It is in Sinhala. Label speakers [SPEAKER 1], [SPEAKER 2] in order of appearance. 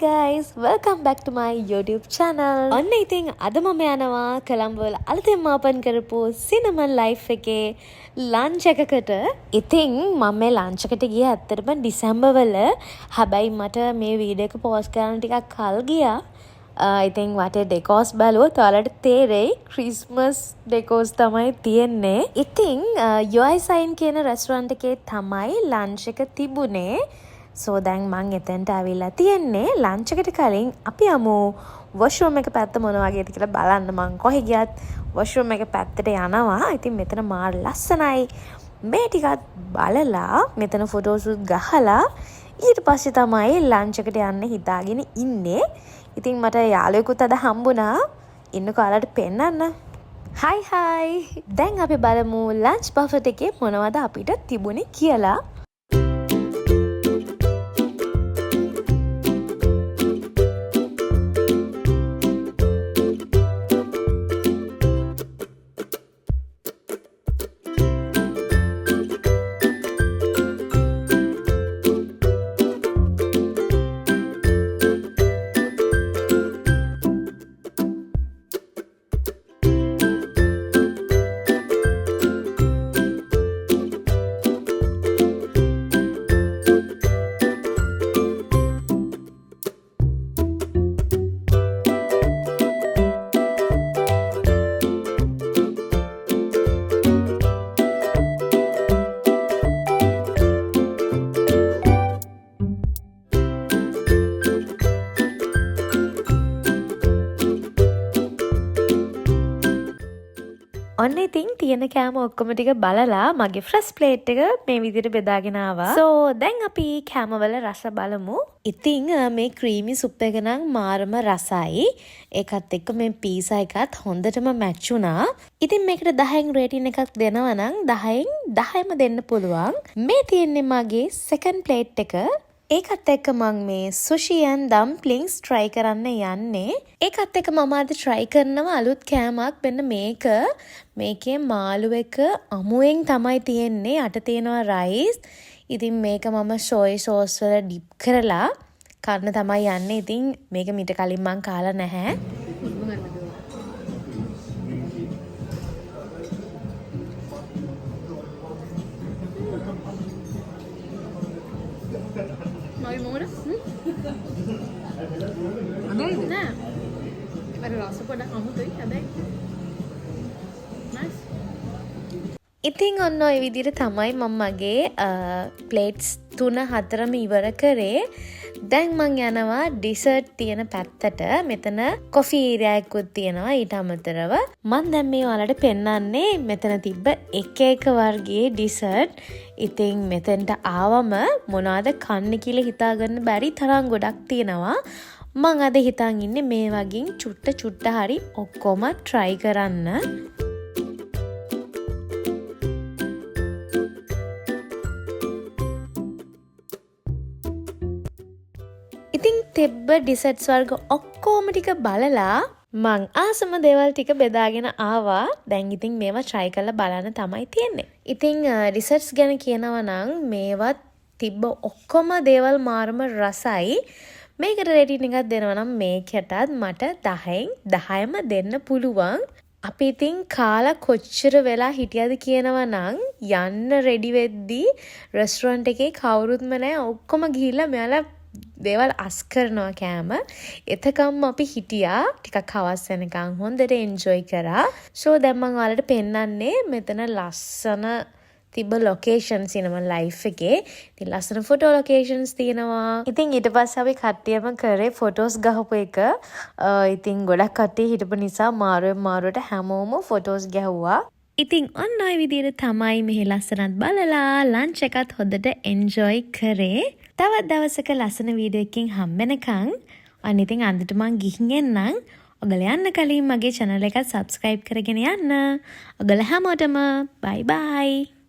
[SPEAKER 1] guys, welcome back to my YouTube channel. ඔන්න ඉතින් අද මම යනවා කොළඹවල අලුතෙන්ම ඕපන් කරපු සිනමන් ලයිෆ් එකේ ලන්ච් එකකට. ඉතින් මම මේ ලන්ච් එකට ගියේ ඇත්තටම ඩිසැම්බර් වල. හැබැයි මට මේ වීඩියෝ එක පෝස්ට් කරන්න ටිකක් කල් ගියා. ඉතින් වටේ ඩෙකෝස් බලුවොත් ඔයාලට තේරෙයි ක්‍රිස්මස් ඩෙකෝස් තමයි තියෙන්නේ. ඉතින් යොයිසයින් කියන රෙස්ටොරන්ට් එකේ තමයි ලන්ච් එක තිබුණේ. So දැන් මං එතනට ආවිලා තියෙන්නේ. ලන්ච් එකට කලින් අපි යමු වොෂ්රූම් එක පැත්ත මොන වගේද කියලා බලන්න. මං කොහෙ ගියත් වොෂ්රූම් එක පැත්තට යනවා. ඉතින් මෙතන මාර ලස්සනයි. මේ ටිකත් බලලා මෙතන ෆොටෝෂුට් ගහලා ඊට පස්සේ තමයි ලන්ච් එකට යන්න හිතාගෙන ඉන්නේ. ඉතින් මට යාළුවෙකුත් අද හම්බුණා. ඉන්නකෝ ඔයාලට පෙන්නන්න. හයි. දැන් අපි බලමු ලන්ච් බෆට් එකේ මොනවද අපිට තිබුණේ කියලා. ඔන්න ඉතින් තියෙන කෑම ඔක්කොම ටික බලලා මගේ ෆ්‍රෙෂ් ප්ලේට් එක මේ විදිහට බෙදාගෙන ආවා. So දැන් අපි කෑම වල රස බලමු. ඉතින් මේ ක්‍රීමි සුප් එක නම් මාරම රසයි. ඒකත් එක්ක මේ පීසා එකත් හොඳටම මැච් වුණා. ඉතින් මේකට 10න් රේටින් එකක් දෙනවා නම් 10න් 10ම දෙන්න පුළුවන්. මේ තියෙන්නේ මගේ සෙකන්ඩ් ප්ලේට් එක. ඒකත් එක්ක මම මේ සුෂි and dumplings try කරන්න යන්නේ. ඒකත් එක්ක මම අද try කරනවා අලුත් කෑමක්. මෙන්න මේක. මේකේ මාළු එක අමුවෙන් තමයි තියෙන්නේ. අට තියෙනවා rice. ඉතින් මේක මම soy sauce වල dip කරලා කන්න තමයි යන්නේ. ඉතින් මේක මීට කලින් මම කාලා නැහැ.
[SPEAKER 2] Mau mura? Ada nah. Baru rasa pada kamu tuh ada. Nice.
[SPEAKER 1] ඉතින් ඔන්න ඔය විදිහට තමයි මම මගේ ප්ලේට්ස් 3-4ම ඉවර කරේ. දැන් මං යනවා ඩිසර්ට් තියෙන පැත්තට. මෙතන කොෆි ඒරියා එකකුත් තියෙනවා ඊට අමතරව. මම දැන් මේ ඔයාලට පෙන්නන්නේ මෙතන තිබ්බ එක වර්ගයේ ඩිසර්ට්. ඉතින් මෙතෙන්ට ආවම මොනවද කන්න කියලා හිතාගන්න බැරි තරම් ගොඩක් තියෙනවා. මං අද හිතන් ඉන්නේ මේ වගේ චුට්ට හරි ඔක්කොම try කරන්න. ඉතින් තෙබ්බ ඩිසර්ට්ස් වර්ග ඔක්කොම ටික බලලා මං ආසම දේවල් ටික බෙදාගෙන ආවා. දැන් ඉතින් මේවා try කරලා බලන්න තමයි තියෙන්නේ. ඉතින් ඩිසර්ට්ස් ගැන කියනවා නම් මේවත් තිබ්බ ඔක්කොම දේවල් මාරම රසයි. මේකට රේටින් එකක් දෙනවා නම් මේකටත් මට 10න් 10ම දෙන්න පුළුවන්. අපි ඉතින් කාලා කොච්චර වෙලා හිටියද කියනවා නම් යන්න රෙඩි වෙද්දී රෙස්ටොරන්ට් එකේ කවුරුත්ම නැහැ. ඔක්කොම ගිහිල්ලා මෙයාලා දේවල් අස් කරනවා කෑම. එතකම් අපි හිටියා ටිකක් හවස් වෙනකන් හොඳට එන්ජොයි කරා. ෂෝ දැන් මම ඔයාලට පෙන්නන්නේ මෙතන ලස්සන තිබ්බ ලොකේෂන් සිනමන් ලයිෆ් එකේ. ඉතින් ලස්සන ෆොටෝ ලොකේෂන්ස් තියෙනවා. ඉතින් ඊට පස්සේ අපි කට්ටියම කරේ ෆොටෝස් ගහපු එක. ඉතින් ගොඩක් කට්ටිය හිටපු නිසා මාරුවට හැමෝම ෆොටෝස් ගැහුවා. ඉතින් ඔන්න ඔය විදිහට තමයි මෙහි ලස්සනත් බලලා ලන්ච් එකත් හොඳට එන්ජොයි කරේ. තවත් දවසක ලස්සන වීඩියෝ එකකින් හම්බෙනකන් අන්න ඉතින් අන්තිමට මං ගිහින් එන්නම්. ඔයගොල්ලෝ යන්න කලින් මගේ channel එක subscribe කරගෙන යන්න. ඔයගොල්ලෝ හැමෝටම bye bye.